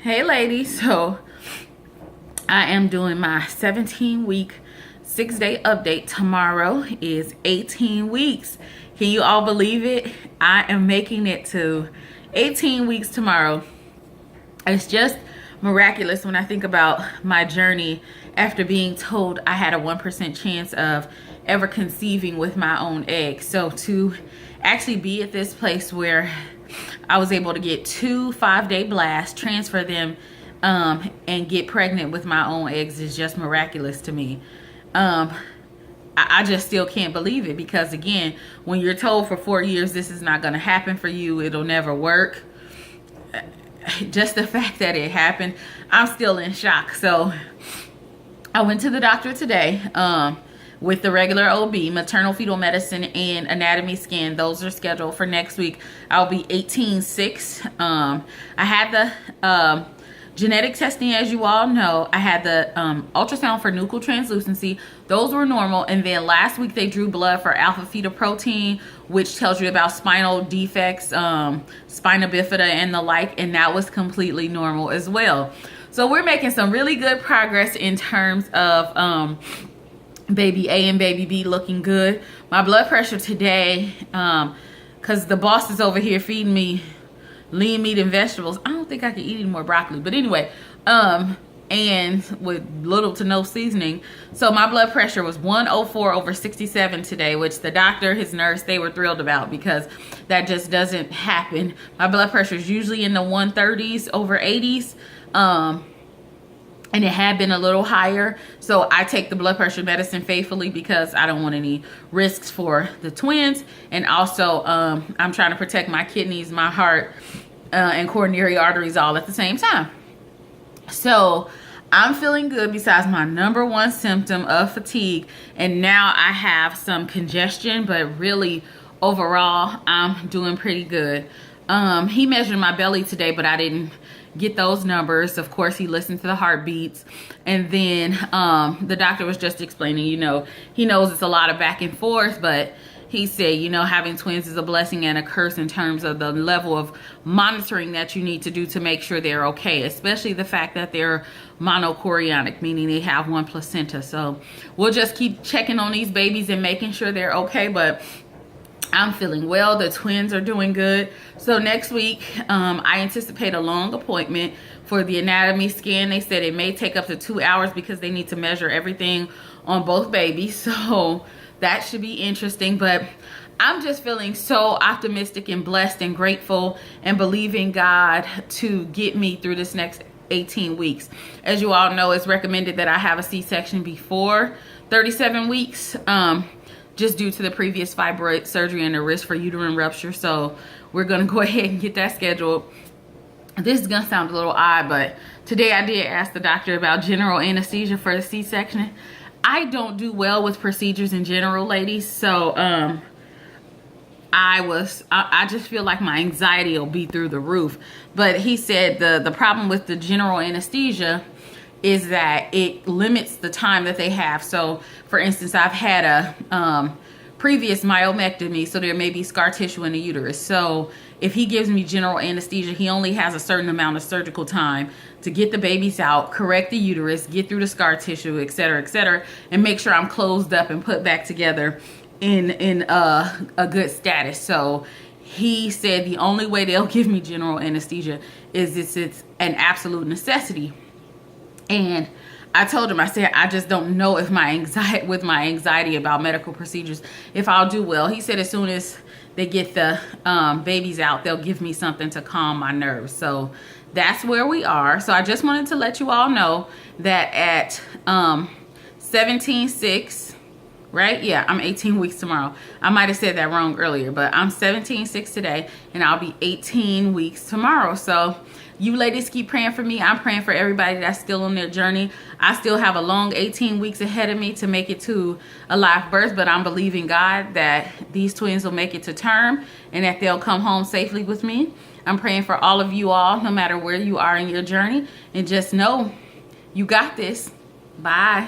Hey ladies, so I am doing my 17-week 6-day update. Tomorrow is 18 weeks. Can you all believe it? I am making it to 18 weeks tomorrow. It's just miraculous when I think about my journey after being told I had a 1% chance of ever conceiving with my own egg. So to actually be at this place where I was able to get 2 5-day blasts, transfer them, and get pregnant with my own eggs is just miraculous to me. I just still can't believe it, because again, when you're told for 4 years this is not going to happen for you, it'll never work, just the fact that it happened, I'm still in shock. So I went to the doctor today with the regular OB, maternal fetal medicine, and anatomy scan. Those are scheduled for next week. I'll be 18-6. I had the genetic testing, as you all know. I had the ultrasound for nuchal translucency. Those were normal. And then last week they drew blood for alpha fetoprotein, which tells you about spinal defects, spina bifida and the like. And that was completely normal as well. So we're making some really good progress in terms of baby A and baby B looking good. My blood pressure today, because the boss is over here feeding me lean meat and vegetables. I don't think I can eat any more broccoli, but anyway, and with little to no seasoning. So my blood pressure was 104/67 today, which the doctor, his nurse, they were thrilled about, because that just doesn't happen. My blood pressure is usually in the 130s/80s. And it had been a little higher. So I take the blood pressure medicine faithfully because I don't want any risks for the twins. And also I'm trying to protect my kidneys, my heart, and coronary arteries all at the same time. So I'm feeling good besides my #1 symptom of fatigue. And now I have some congestion, but really overall I'm doing pretty good. He measured my belly today, but I didn't get those numbers. Of course, he listened to the heartbeats. And then the doctor was just explaining, you know, he knows it's a lot of back and forth, but he said, you know, having twins is a blessing and a curse in terms of the level of monitoring that you need to do to make sure they're okay, especially the fact that they're monochorionic, meaning they have one placenta. So we'll just keep checking on these babies and making sure they're okay. But I'm feeling well. The twins are doing good. So next week, I anticipate a long appointment for the anatomy scan. They said it may take up to 2 hours because they need to measure everything on both babies. So that should be interesting. But I'm just feeling so optimistic and blessed and grateful and believing God to get me through this next 18 weeks. As you all know, it's recommended that I have a C-section before 37 weeks. Just due to the previous fibroid surgery and the risk for uterine rupture. So we're gonna go ahead and get that scheduled. This is gonna sound a little odd, but today I did ask the doctor about general anesthesia for the C-section. I don't do well with procedures in general, ladies. So I just feel like my anxiety will be through the roof. But he said the problem with the general anesthesia is that it limits the time that they have. So for instance, I've had a previous myomectomy, so there may be scar tissue in the uterus. So if he gives me general anesthesia, he only has a certain amount of surgical time to get the babies out, correct the uterus, get through the scar tissue, etc., and make sure I'm closed up and put back together in a good status. So he said the only way they'll give me general anesthesia is it's an absolute necessity. And I told him, I said, I just don't know if my anxiety about medical procedures, if I'll do well. He said as soon as they get the babies out, they'll give me something to calm my nerves. So that's where we are. So I just wanted to let you all know that at 17-6, right? Yeah, I'm 18 weeks tomorrow. I might have said that wrong earlier, but I'm 17-6 today, and I'll be 18 weeks tomorrow. So you ladies keep praying for me. I'm praying for everybody that's still on their journey. I still have a long 18 weeks ahead of me to make it to a live birth, but I'm believing God that these twins will make it to term and that they'll come home safely with me. I'm praying for all of you all, no matter where you are in your journey, and just know you got this. Bye.